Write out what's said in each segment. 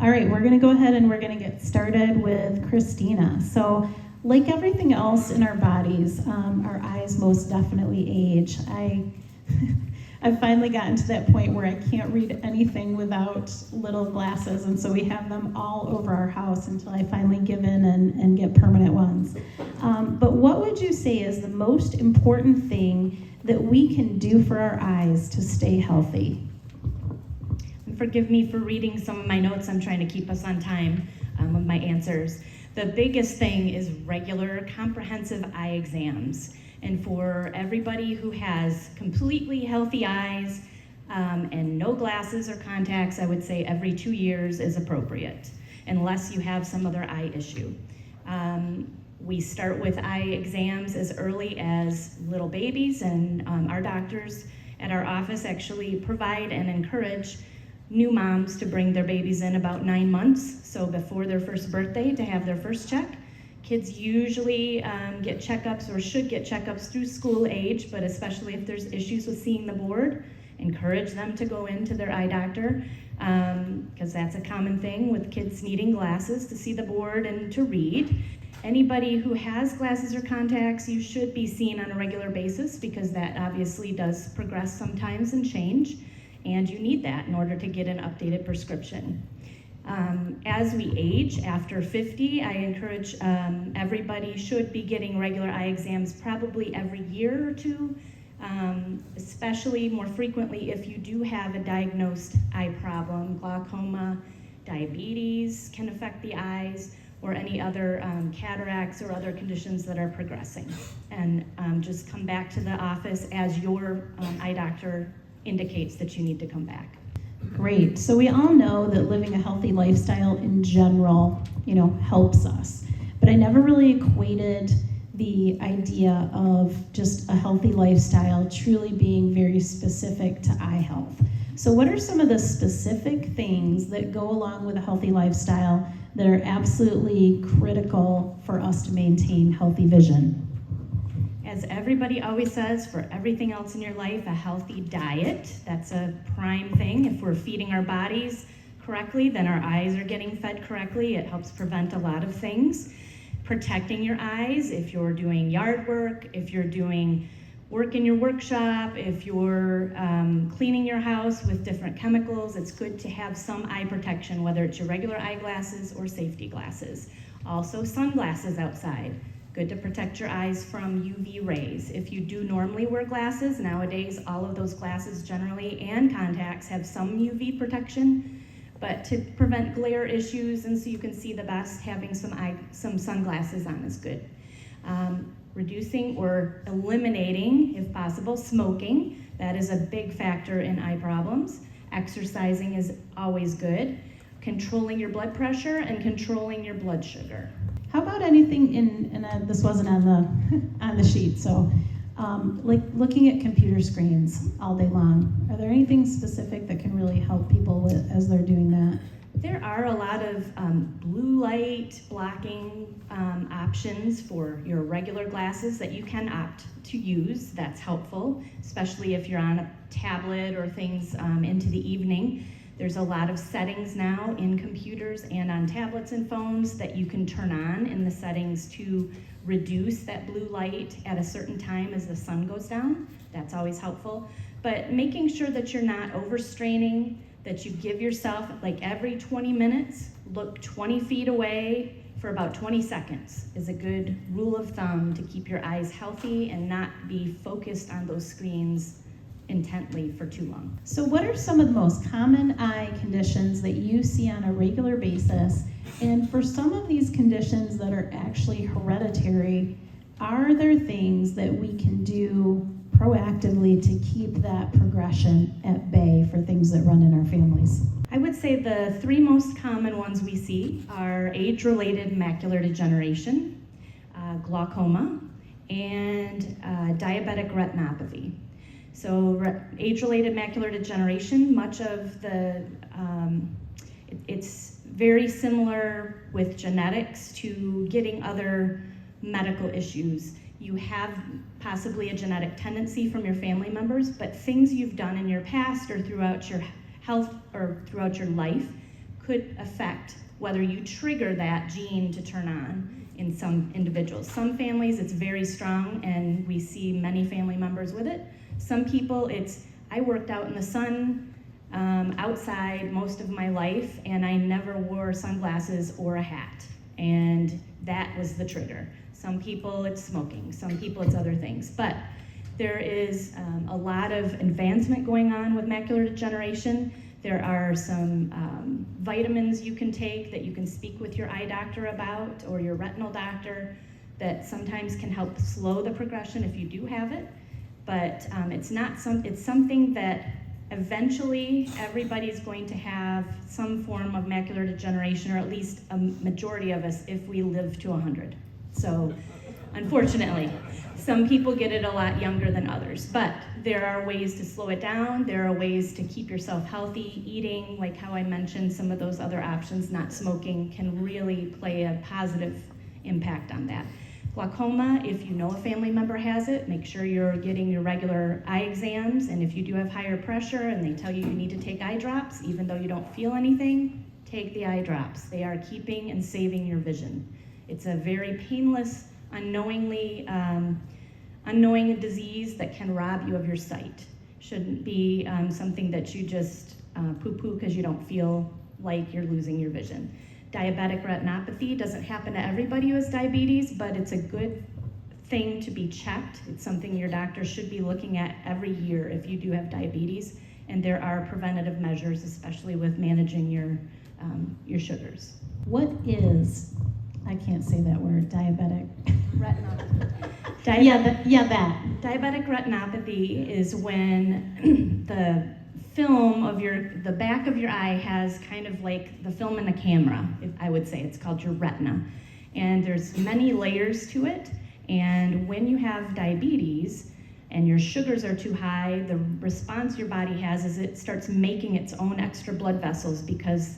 All right, we're going to go ahead and we're going to get started with Christina. So, like everything else in our bodies, our eyes most definitely age. I've finally gotten to that point where I can't read anything without little glasses, and so we have them all over our house until I finally give in and get permanent ones. But what would you say is the most important thing that we can do for our eyes to stay healthy? Forgive me for reading some of my notes. I'm trying to keep us on time with my answers. The biggest thing is regular comprehensive eye exams. And for everybody who has completely healthy eyes and no glasses or contacts, I would say every 2 years is appropriate, unless you have some other eye issue. We start with eye exams as early as little babies, and our doctors at our office actually provide and encourage new moms to bring their babies in about 9 months, so before their first birthday, to have their first check. Kids usually get checkups or should get checkups through school age, but especially if there's issues with seeing the board, encourage them to go into their eye doctor, because that's a common thing with kids needing glasses to see the board and to read. Anybody who has glasses or contacts, you should be seen on a regular basis, because that obviously does progress sometimes and change, and you need that in order to get an updated prescription. As we age, after 50, I encourage everybody should be getting regular eye exams probably every year or two, especially more frequently if you do have a diagnosed eye problem. Glaucoma, diabetes can affect the eyes, or any other cataracts or other conditions that are progressing. And just come back to the office as your eye doctor indicates that you need to come back. Great. So we all know that living a healthy lifestyle in general, helps us. But I never really equated the idea of just a healthy lifestyle truly being very specific to eye health. So what are some of the specific things that go along with a healthy lifestyle that are absolutely critical for us to maintain healthy vision? As everybody always says, for everything else in your life, a healthy diet, that's a prime thing. If we're feeding our bodies correctly, then our eyes are getting fed correctly. It helps prevent a lot of things. Protecting your eyes, if you're doing yard work, if you're doing work in your workshop, if you're cleaning your house with different chemicals, it's good to have some eye protection, whether it's your regular eyeglasses or safety glasses. Also, sunglasses outside. Good to protect your eyes from UV rays. If you do normally wear glasses, nowadays all of those glasses generally and contacts have some UV protection, but to prevent glare issues and so you can see the best, having some sunglasses on is good. Reducing or eliminating, if possible, smoking. That is a big factor in eye problems. Exercising is always good. Controlling your blood pressure and controlling your blood sugar. How about anything this wasn't on the sheet, so like looking at computer screens all day long. Are there anything specific that can really help people as they're doing that? There are a lot of blue light blocking options for your regular glasses that you can opt to use. That's helpful, especially if you're on a tablet or things into the evening. There's a lot of settings now in computers and on tablets and phones that you can turn on in the settings to reduce that blue light at a certain time as the sun goes down. That's always helpful. But making sure that you're not overstraining, that you give yourself, like every 20 minutes, look 20 feet away for about 20 seconds is a good rule of thumb to keep your eyes healthy and not be focused on those screens intently for too long. So what are some of the most common eye conditions that you see on a regular basis? And for some of these conditions that are actually hereditary, are there things that we can do proactively to keep that progression at bay for things that run in our families? I would say the three most common ones we see are age-related macular degeneration, glaucoma, and diabetic retinopathy. So age-related macular degeneration, much of it's very similar with genetics to getting other medical issues. You have possibly a genetic tendency from your family members, but things you've done in your past or throughout your health or throughout your life could affect whether you trigger that gene to turn on in some individuals. Some families, it's very strong, and we see many family members with it. Some people, I worked out in the sun outside most of my life, and I never wore sunglasses or a hat, and that was the trigger. Some people, it's smoking. Some people, it's other things. But there is a lot of advancement going on with macular degeneration. There are some vitamins you can take that you can speak with your eye doctor about, or your retinal doctor, that sometimes can help slow the progression if you do have it. But it's something that eventually everybody's going to have some form of macular degeneration, or at least a majority of us, if we live to 100. So, unfortunately, some people get it a lot younger than others, but there are ways to slow it down. There are ways to keep yourself healthy. Eating, like how I mentioned, some of those other options, not smoking, can really play a positive impact on that. Glaucoma, if you know a family member has it, make sure you're getting your regular eye exams, and if you do have higher pressure and they tell you you need to take eye drops, even though you don't feel anything, take the eye drops. They are keeping and saving your vision. It's a very painless, unknowing disease that can rob you of your sight. Shouldn't be something that you just poo-poo because you don't feel like you're losing your vision. Diabetic retinopathy doesn't happen to everybody who has diabetes, but it's a good thing to be checked. It's something your doctor should be looking at every year if you do have diabetes, and there are preventative measures, especially with managing your sugars. What is, I can't say that word, diabetic? Retinopathy. That. Diabetic retinopathy is when the film of the back of your eye has kind of like the film in the camera, I would say. It's called your retina. And there's many layers to it. And when you have diabetes and your sugars are too high, the response your body has is it starts making its own extra blood vessels, because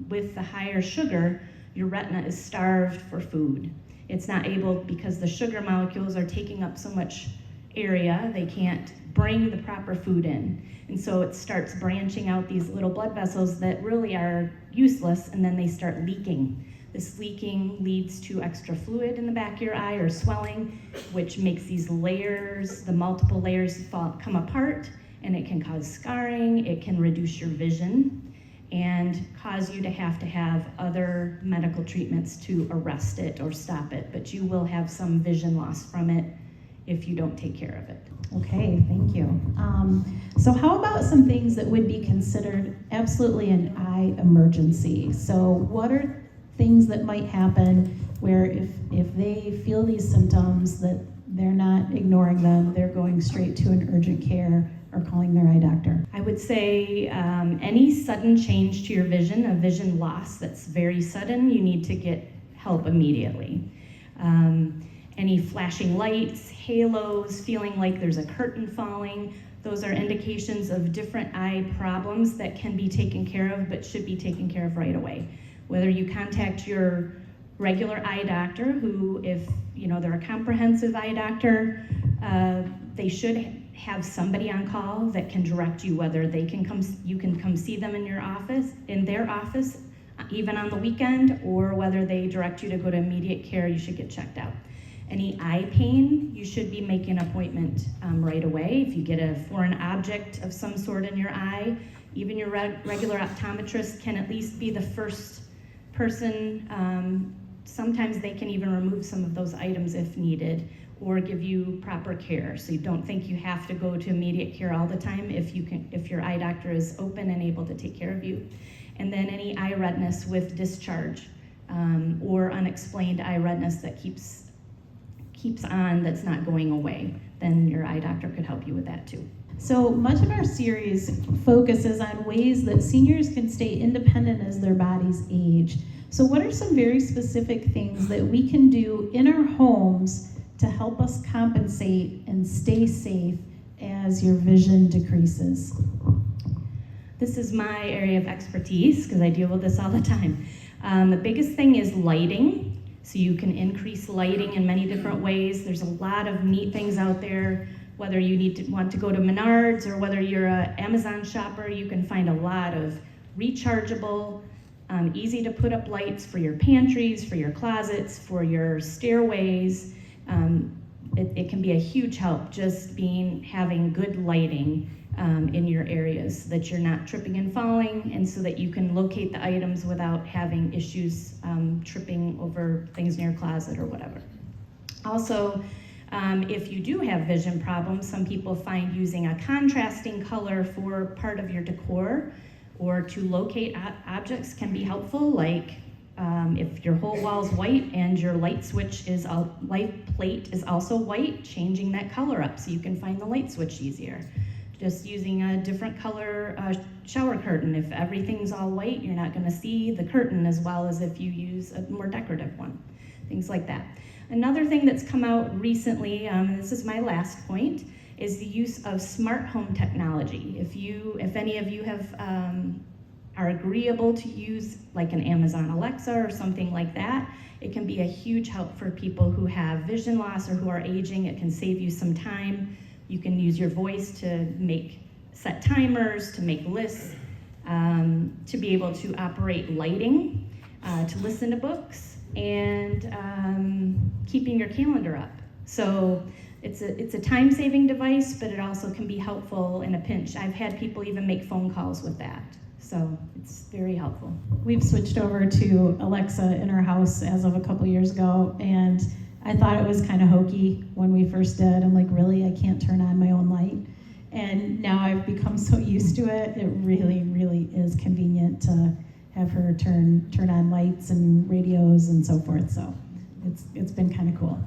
with the higher sugar, your retina is starved for food. It's not able, because the sugar molecules are taking up so much area, they can't bring the proper food in. And so it starts branching out these little blood vessels that really are useless, and then they start leaking. This leaking leads to extra fluid in the back of your eye, or swelling, which makes these layers, the multiple layers, come apart, and it can cause scarring, it can reduce your vision, and cause you to have other medical treatments to arrest it or stop it. But you will have some vision loss from it if you don't take care of it. Okay, thank you. So how about some things that would be considered absolutely an eye emergency? So what are things that might happen where if they feel these symptoms, that they're not ignoring them, they're going straight to an urgent care or calling their eye doctor? I would say any sudden change to your vision, a vision loss that's very sudden, you need to get help immediately. Any flashing lights, halos, feeling like there's a curtain falling, those are indications of different eye problems that can be taken care of, but should be taken care of right away. Whether you contact your regular eye doctor, who, if they're a comprehensive eye doctor, they should have somebody on call that can direct you, whether you can come see them in their office, even on the weekend, or whether they direct you to go to immediate care. You should get checked out. Any eye pain, you should be making an appointment right away. If you get a foreign object of some sort in your eye, even your regular optometrist can at least be the first person. Sometimes they can even remove some of those items if needed, or give you proper care. So you don't think you have to go to immediate care all the time if your eye doctor is open and able to take care of you. And then any eye redness with discharge, or unexplained eye redness that keeps on, that's not going away, then your eye doctor could help you with that too. So much of our series focuses on ways that seniors can stay independent as their bodies age. So what are some very specific things that we can do in our homes to help us compensate and stay safe as your vision decreases? This is my area of expertise because I deal with this all the time. The biggest thing is lighting. So you can increase lighting in many different ways. There's a lot of neat things out there. Whether you want to go to Menards or whether you're an Amazon shopper, you can find a lot of rechargeable Easy to put up lights for your pantries, for your closets, for your stairways. It can be a huge help just having good lighting in your areas so that you're not tripping and falling, and so that you can locate the items without having issues tripping over things in your closet or whatever. Also, if you do have vision problems, some people find using a contrasting color for part of your decor or to locate objects can be helpful, like if your whole wall's white and your light plate is also white, changing that color up so you can find the light switch easier. Just using a different color shower curtain. If everything's all white, you're not going to see the curtain as well as if you use a more decorative one. Things like that. Another thing that's come out recently, and this is my last point, is the use of smart home technology. If any of you are agreeable to use like an Amazon Alexa or something like that, it can be a huge help for people who have vision loss or who are aging. It can save you some time. You can use your voice to set timers, to make lists, to be able to operate lighting, to listen to books, and keeping your calendar up. So it's a time-saving device, but it also can be helpful in a pinch. I've had people even make phone calls with that. So it's very helpful. We've switched over to Alexa in our house as of a couple years ago, and I thought it was kind of hokey when we first did. I'm like, really? I can't turn on my own light? And now I've become so used to it. It really, really is convenient to have her turn on lights and radios and so forth. So it's been kind of cool.